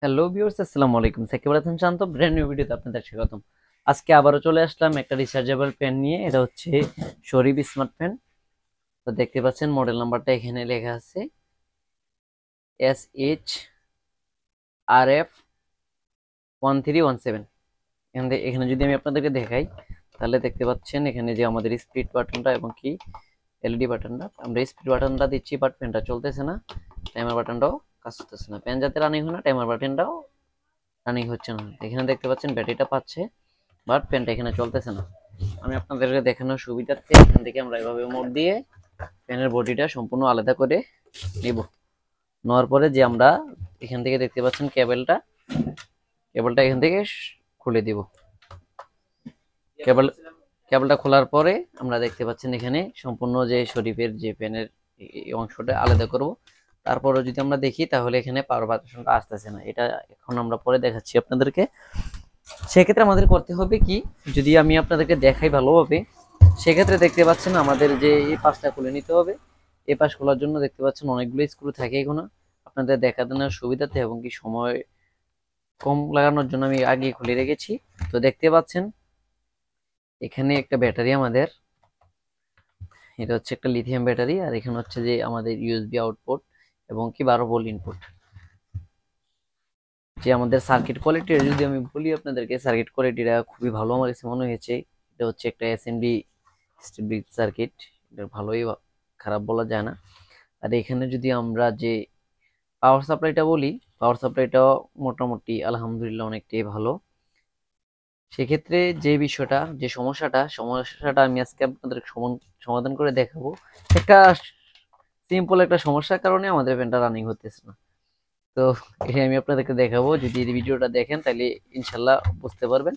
Hello viewers, আসসালামু আলাইকুম। সাকিব আল হাসান শান্ত, brand new ভিডিওতে আপনাদের স্বাগতম। আজকে আবারও চলে আসলাম একটা রিচার্জেবল পেন নিয়ে। এটা হচ্ছে শরীফ স্মার্ট পেন। তো দেখতে পাচ্ছেন মডেল নাম্বারটা এখানে লেখা আছে SHRF1317। এখানে যদি আমি আপনাদেরকে দেখাই তাহলে দেখতে পাচ্ছেন এখানে যে আমাদের স্পিড বাটনটা এবং কি এলইডি বাটনটা। আমরা স্পিড বাটনটা দিচ্ছি বাট পেনটা চলতেছে না, টাইমার বাটনটাও কাজ করতেছে না। পেন যাতে রানিং হয় না, টাইমার বাটনটাও রানিং হচ্ছে না। এখানে দেখতে পাচ্ছেন ব্যাটারিটা পাচ্ছে বাট পেনটা এখানে চলতেছে না। আমি আপনাদেরকে দেখানোর সুবিধার্থে এখান থেকে আমরা এভাবে মোড় দিয়ে পেনের বডিটা সম্পূর্ণ আলাদা করে নিব। নেওয়ার পরে যে আমরা এখান থেকে দেখতে পাচ্ছেন কেবলটা এখান থেকে খুলে দিব। কেবল কেবলটা খোলার পরে আমরা দেখতে পাচ্ছেন এখানে সম্পূর্ণ যে শরীফের যে পেনের এই অংশটা আলাদা করব। তারপরে যদি আমরা দেখি তাহলে এখানে পাওয়ার বাটনটা আসতেছে না। এটা এখন আমরা পরে দেখাচ্ছি আপনাদেরকে। সেক্ষেত্রে আমাদের করতে হবে কি, যদি আমি আপনাদেরকে দেখাই ভালোভাবে, সেক্ষেত্রে দেখতে পাচ্ছেন আমাদের যে এই পাশটা খুলে নিতে হবে। এই পাশ খোলার জন্য দেখতে পাচ্ছেন অনেকগুলো স্ক্রু থাকে এখানে। আপনাদের দেখা দেওয়ার সুবিধাতে এবং কি সময় কম লাগানোর জন্য আমি আগে খুলে রেখেছি। তো দেখতে পাচ্ছেন এখানে একটা ব্যাটারি আমাদের, এটা হচ্ছে একটা লিথিয়াম ব্যাটারি, আর এখানে হচ্ছে যে আমাদের ইউএসবি আউটপুট এবং কি 12 ভোল্ট ইনপুট। যে আমাদের সার্কিট কোয়ালিটি যদি আমি বলি আপনাদেরকে, সার্কিট কোয়ালিটিটা খুবই ভালো আমার কাছে মনে হয়েছে। এটা হচ্ছে একটা এসএমডি স্টেবিলিটি সার্কিট, এটা ভালোই, খারাপ বলা যায় না। আর এখানে যদি আমরা যে পাওয়ার সাপ্লাইটা বলি, পাওয়ার সাপ্লাইটাও মোটামুটি আলহামদুলিল্লাহ অনেকটাই ভালো। সেক্ষেত্রে যে বিষয়টা, যে সমস্যাটা আমি আজকে আপনাদের সমাধান করে দেখাবো। একটা সিম্পল একটা সমস্যার কারণে আমাদের ফ্যানটা রানিং হতেছে না। তো এটা আমি আপনাদেরকে দেখাবো, যদি এই ভিডিওটা দেখেন তাহলে ইনশাল্লাহ বুঝতে পারবেন।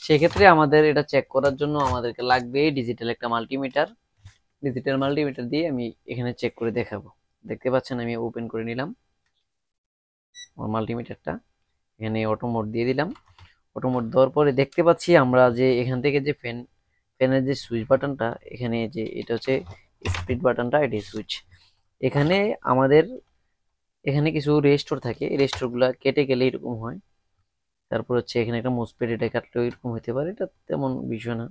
সেক্ষেত্রে আমাদের এটা চেক করার জন্য আমাদেরকে লাগবে ডিজিটাল একটা মাল্টিমিটার। ডিজিটাল মাল্টিমিটার দিয়ে আমি এখানে চেক করে দেখাবো। দেখতে পাচ্ছেন আমি ওপেন করে নিলাম আমার মাল্টিমিটারটা, এখানে অটো মোড দিয়ে দিলাম। অটো মোড দেওয়ার পরে দেখতে পাচ্ছি আমরা যে এখান থেকে যে ফ্যানের যে সুইচ বাটনটা, এখানে যে এটা হচ্ছে স্পিড বাটনটা, এটি সুইচ। এখানে আমাদের এখানে কিছু রেজিস্টর থাকে, রেজিস্টর গুলা কেটে গেলে এরকম হয়। তারপর হচ্ছে এখানে একটা মুসপেড, এটা কাটলেও এরকম হতে পারে, এটা তেমন বিষয় না।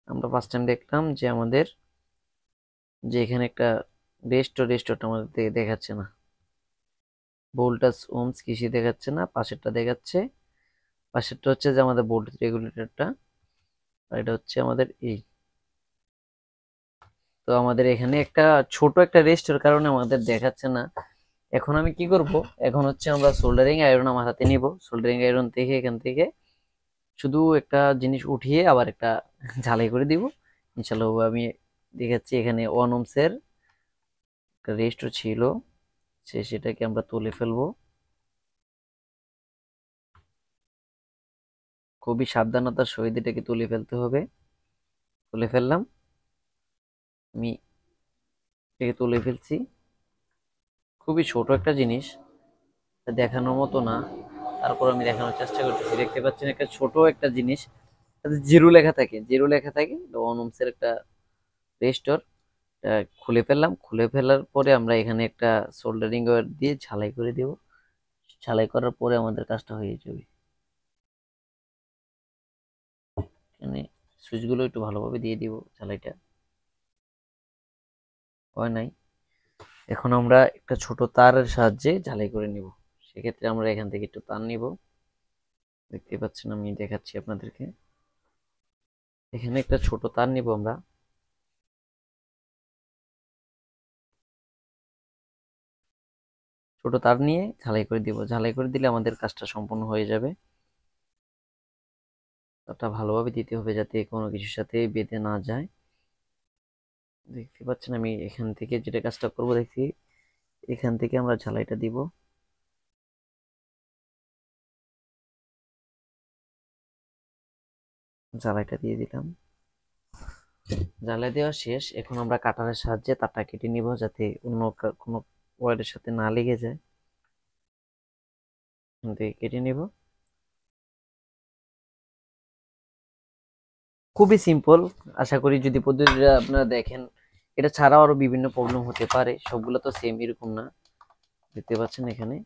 আমরা ফার্স্ট টাইম দেখলাম যে আমাদের যে এখানে একটা রেজিস্টরটা আমাদের দেখাচ্ছে না, ভোল্টেজ ওহমস কিছু দেখাচ্ছে না। পাশেরটা দেখাচ্ছে, পাশেরটা হচ্ছে যে আমাদের ভোল্টেজ রেগুলেটরটা, আর এটা হচ্ছে আমাদের এই। তো আমাদের এখানে একটা ছোট একটা রেজিস্টর কারণে আমাদের দেখাচ্ছে না। এখন আমি কি করব, এখন হচ্ছে আমরা সোল্ডারিং আয়রন আমার হাতে নিব। সোল্ডারিং আয়রন থেকে এখান থেকে শুধু একটা জিনিস উঠিয়ে আবার একটা ঝালাই করে দিব ইনশাল্লাহ। আমি দেখাচ্ছি এখানে 1 ohms এর একটা রেজিস্টর ছিল, সেটাকে আমরা তুলে ফেলবো। খুবই সাবধানতার সহিত এটাকে তুলে ফেলতে হবে। তুলে ফেললাম, আমি এটাকে তুলে ফেলছি। খুবই ছোট একটা জিনিস, দেখানোর মতো না, তারপর আমি দেখানোর চেষ্টা করতেছি। দেখতে পাচ্ছেন একটা ছোট একটা জিনিস, জিরো লেখা থাকে, জিরো লেখা থাকে, 1 ohms এর একটা রেজিস্টর। খুলে ফেললাম, খুলে ফেলার পরে আমরা এখানে একটা সোল্ডারিং ওয়্যার দিয়ে ঝালাই করে দিব। ঝালাই করার পরে আমাদের কাজটা হয়ে যাবে। এখানে সুইচগুলো একটু ভালোভাবে দিয়ে দিব, ঝালাইটা হয় নাই। এখন আমরা একটা ছোট তারের সাহায্যে ঝালাই করে নিব। সেক্ষেত্রে আমরা এখান থেকে একটু তার নিব। দেখতে পাচ্ছেন আমি দেখাচ্ছি আপনাদেরকে, এখানে একটা ছোট তার নিব আমরা। ছোট তার নিয়ে ঝালাই করে দিব। ঝালাই করে দিলে আমাদের কাজটা সম্পূর্ণ হয়ে যাবে। তারটা ভালোভাবে দিতে হবে যাতে কোনো কিছুর সাথে বেঁধে না যায়। দেখতে পাচ্ছেন আমি এখান থেকে যেটা কাজটা করব, দেখি এখান থেকে আমরা ঝালাইটা দিব। ঝালাইটা দিয়ে দিলাম, জ্বালাই দেওয়া শেষ। এখন আমরা কাটারের সাহায্যে তারটা কেটে নিব যাতে অন্য কোনো ওয়্যারের সাথে না লেগে যায়। এখান থেকে কেটে নিব। খুবই সিম্পল। আশা করি যদি পদ্ধতিটা আপনারা দেখেন, এটা ছাড়াও আরো বিভিন্ন প্রবলেম হতে পারে, সবগুলো তো সেম এরকম না। দেখতে পাচ্ছেন এখানে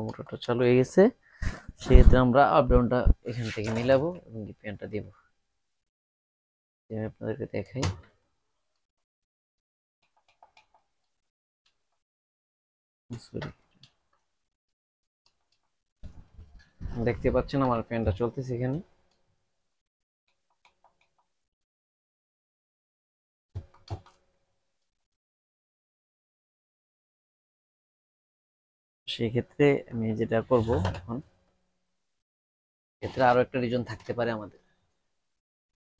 মোটরটা চালু হয়ে গেছে। সেক্ষেত্রে আমরা আপ ডাউনটা এখান থেকে মিলাবো এবং ফ্যানটা দেবো। আমি আপনাদেরকে দেখাই। সরি, দেখতে পাচ্ছেন আমার ফ্যানটা চলতেছে এখানে। সেক্ষেত্রে আমি যেটা করব এখন, ক্ষেত্রে আরো একটা রিজন থাকতে পারে আমাদের,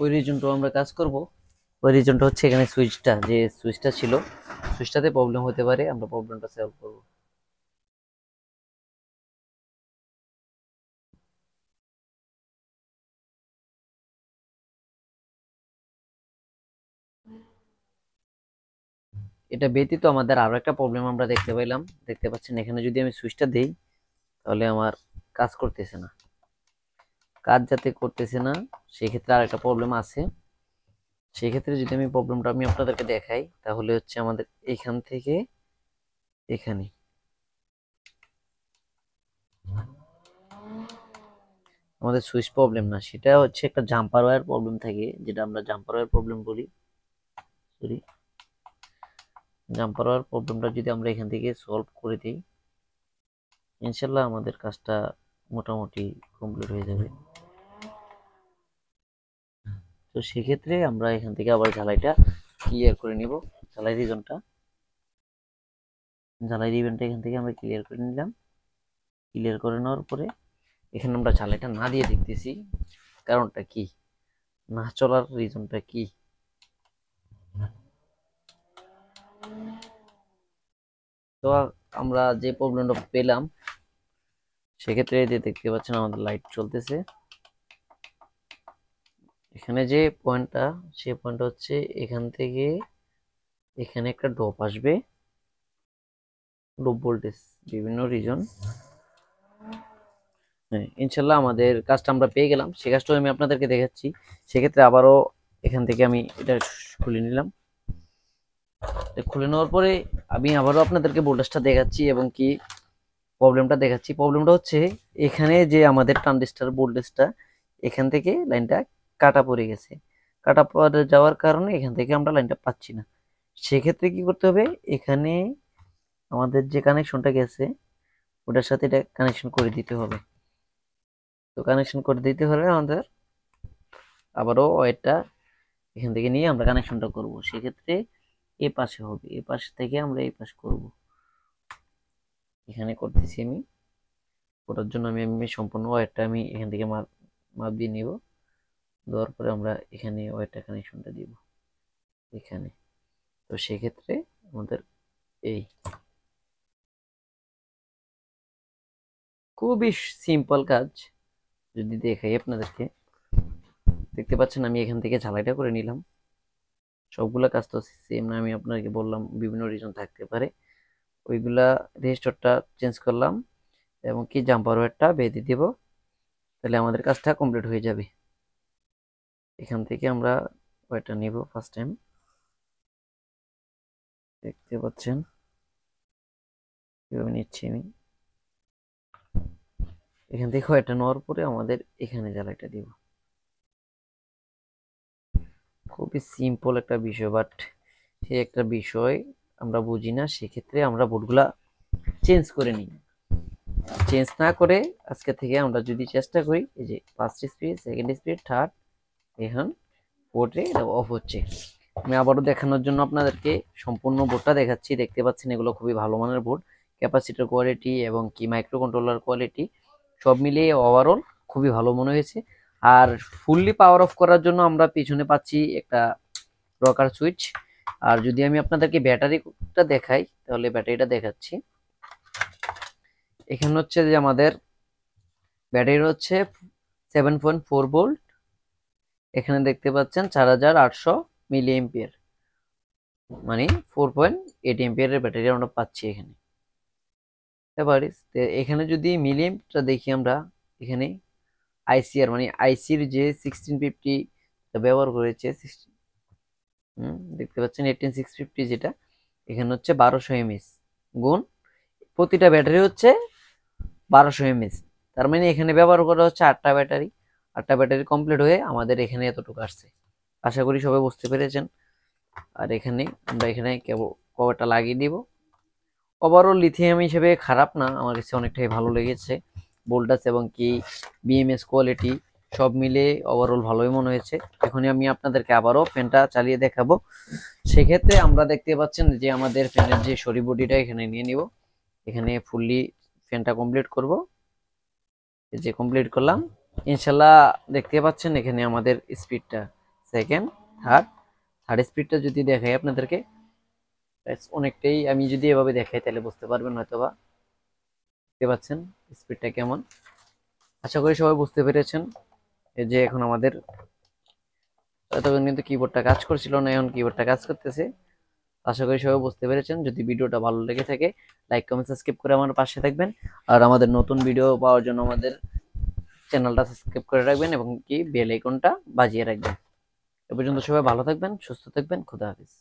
ওই রিজনটাও আমরা কাজ করব। ওই রিজনটা হচ্ছে এখানে সুইচটা, যে সুইচটা ছিল, সুইচটাতে প্রবলেম হতে পারে, আমরা প্রবলেমটা সলভ করব। এটা ব্যতীত আমাদের আরো একটা প্রবলেম আমরা দেখতে পাইলাম, দেখতে পাচ্ছেন এখানে যদি আমি সুইচটা দেই তাহলে আমার কাজ করতেছে না। কাজ যাতে করতেছে না, সেক্ষেত্রে আর একটা প্রবলেম আছে। সেক্ষেত্রে যদি আমি প্রবলেমটা আমি আপনাদেরকে দেখাই, তাহলে হচ্ছে আমাদের এখান থেকে এখানে আমাদের সুইচ প্রবলেম না, সেটা হচ্ছে একটা জাম্পার ওয়্যার প্রবলেম থাকে, যেটা আমরা জাম্পার ওয়্যার প্রবলেম বলি। সরি, জাম্পার ওয়্যার প্রবলেমটা যদি আমরা এখান থেকে সলভ করে দিই, ইনশাল্লাহ আমাদের কাজটা মোটামুটি কমপ্লিট হয়ে যাবে। তো সেক্ষেত্রে আমরা এখান থেকে আবার ঝালাইটা ক্লিয়ার করে নিব। ঝালাই রিজনটা, ঝালাই রিজনটা এখান থেকে আমরা ক্লিয়ার করে নিলাম। ক্লিয়ার করে নেওয়ার পরে এখানে আমরা ঝালাইটা না দিয়ে দেখতেছি কারণটা কি, না চলার রিজনটা কি। তো আমরা যে প্রবলেমটা পেলাম, সেক্ষেত্রে যে দেখতে পাচ্ছেন আমাদের লাইট চলতেছে। এখানে যে পয়েন্টটা, সে পয়েন্টটা হচ্ছে এখান থেকে এখানে একটা ড্রপ আসবে, ড্রপ ভোল্টেজ বিভিন্ন রিজন। হ্যাঁ, ইনশাল্লাহ আমাদের কাজটা আমরা পেয়ে গেলাম। সে কাজটা আমি আপনাদেরকে দেখাচ্ছি। সেক্ষেত্রে আবারও এখান থেকে আমি এটা খুলে নিলাম। খুলে নেওয়ার পরে আমি আবারও আপনাদেরকে ভোল্টেজটা দেখাচ্ছি এবং কি প্রবলেমটা দেখাচ্ছি। প্রবলেমটা হচ্ছে এখানে যে আমাদের ট্রানজিস্টর ভোল্টেজটা, এখান থেকে লাইনটা কাটা পড়ে গেছে। কাটা পড়ে যাওয়ার কারণে এখান থেকে আমরা লাইনটা পাচ্ছি না। সেক্ষেত্রে কি করতে হবে, এখানে আমাদের যে কানেকশনটা গেছে ওটার সাথে এটা কানেকশন করে দিতে হবে। তো কানেকশন করে দিতে হলে আমাদের আবারও ওয়্যারটা এখান থেকে নিয়ে আমরা কানেকশনটা করব। সেক্ষেত্রে এ পাশে হবে, এ পাশ থেকে আমরা এই পাশ করব। এখানে করতেছি আমি, করার জন্য আমি সম্পূর্ণ ওয়্যারটা আমি এখান থেকে মাপ দিয়ে নিব। দেওয়ার পরে আমরা এখানে ওয়্যারটা কানেকশনটা দিব এখানে। তো সেক্ষেত্রে আমাদের এই খুবই সিম্পল কাজ যদি দেখাই আপনাদেরকে, দেখতে পাচ্ছেন আমি এখান থেকে ঝালাইটা করে নিলাম। সবগুলা কাজ তো সেম না, আমি আপনাকে বললাম বিভিন্ন রিজন থাকতে পারে। ওইগুলা রেজিস্টারটা চেঞ্জ করলাম এবং কি জাম্পার ওয়্যারটা বেঁধে দিব, তাহলে আমাদের কাজটা কমপ্লিট হয়ে যাবে। এখান থেকে আমরা ওয়্যারটা নিব ফার্স্ট টাইম, দেখতে পাচ্ছেন কিভাবে নিচ্ছি আমি। এখান থেকে ওয়্যারটা নেওয়ার পরে আমাদের এখানে জ্বালাইটা দিব। খুবই সিম্পল একটা বিষয়, বাট সেই একটা বিষয় আমরা বুঝি না। সেক্ষেত্রে আমরা বোর্ডগুলা চেঞ্জ করে নিই। চেঞ্জ না করে আজকে থেকে আমরা যদি চেষ্টা করি, এই যে first speed, second speed, third, এখন বোর্ডে অফ হচ্ছে। আমি আবারও দেখানোর জন্য আপনাদেরকে সম্পূর্ণ বোর্ডটা দেখাচ্ছি। দেখতে পাচ্ছেন এগুলো খুবই ভালো মানের বোর্ড, ক্যাপাসিটর কোয়ালিটি এবং কি মাইক্রো কন্ট্রোলার কোয়ালিটি সব মিলিয়ে ওভারঅল খুবই ভালো মনে হয়েছে। আর ফুললি পাওয়ার অফ করার জন্য আমরা পিছনে পাচ্ছি একটা রকার সুইচ। আর যদি আমি আপনাদেরকে ব্যাটারিটা দেখাই, তাহলে ব্যাটারিটা দেখাচ্ছি। এখানে হচ্ছে যে আমাদের ব্যাটারি হচ্ছে 7.4 ভোল্ট। এখানে দেখতে পাচ্ছেন 4800 মিলি এম্পিয়ার, মানে 4.8 এম্পিয়ারের ব্যাটারি আমরা পাচ্ছি এখানে। এবার এখানে যদি মিলি এম্পটা দেখি আমরা, এখানে আইসিআর মানে আইসির যে 1650 ব্যবহার করেছে, দেখতে পাচ্ছেন 18650, যেটা এখানে হচ্ছে 1200 এমএস গুণ প্রতিটা ব্যাটারি হচ্ছে 1200 mAh। তার মানে এখানে ব্যবহার করা হচ্ছে 8টা ব্যাটারি। 8টা ব্যাটারি কমপ্লিট হয়ে আমাদের এখানে এতটুকু আসছে। আশা করি সবাই বুঝতে পেরেছেন। আর এখানে আমরা এখানে কভারটা লাগিয়ে দিব। ওভারঅল লিথিয়াম হিসেবে খারাপ না, আমার কাছে অনেকটাই ভালো লেগেছে। ভোল্টেজ এবং কি বিএমএস কোয়ালিটি সব মিলে ওভারঅল ভালোই মনে হয়েছে। এখন আমি আপনাদেরকে আবারও ফ্যানটা চালিয়ে দেখাবো। সেক্ষেত্রে আমরা দেখতে পাচ্ছেন যে আমাদের ফ্যানের যে সরি বডিটা এখানে নিয়ে নিব। এখানে ফুললি ফ্যানটা কমপ্লিট করব। এই যে কমপ্লিট করলাম ইনশাল্লাহ। দেখতে পাচ্ছেন এখানে আমাদের স্পিডটা সেকেন্ড, থার্ড স্পিডটা যদি দেখাই আপনাদেরকে, অনেকটাই, আমি যদি এভাবে দেখাই তাহলে বুঝতে পারবেন হয়তোবা। দেখতে পাচ্ছেন স্পিডটা কেমন। আশা করি সবাই বুঝতে পেরেছেন। এই যে এখন আমাদের এতক্ষণ কিন্তু কিবোর্ডটা কাজ করছিল না, এখন কিবোর্ডটা কাজ করতেছে। আশা করি সবাই বুঝতে পেরেছেন। যদি ভিডিওটা ভালো লেগে থাকে লাইক কমেন্ট সাবস্ক্রাইব করে আমার পাশে থাকবেন। আর আমাদের নতুন ভিডিও পাওয়ার জন্য আমাদের চ্যানেলটা সাবস্ক্রাইব করে রাখবেন এবং কি বেল আইকনটা বাজিয়ে রাখবেন। এ পর্যন্ত সবাই ভালো থাকবেন, সুস্থ থাকবেন, খুদা হাফেজ।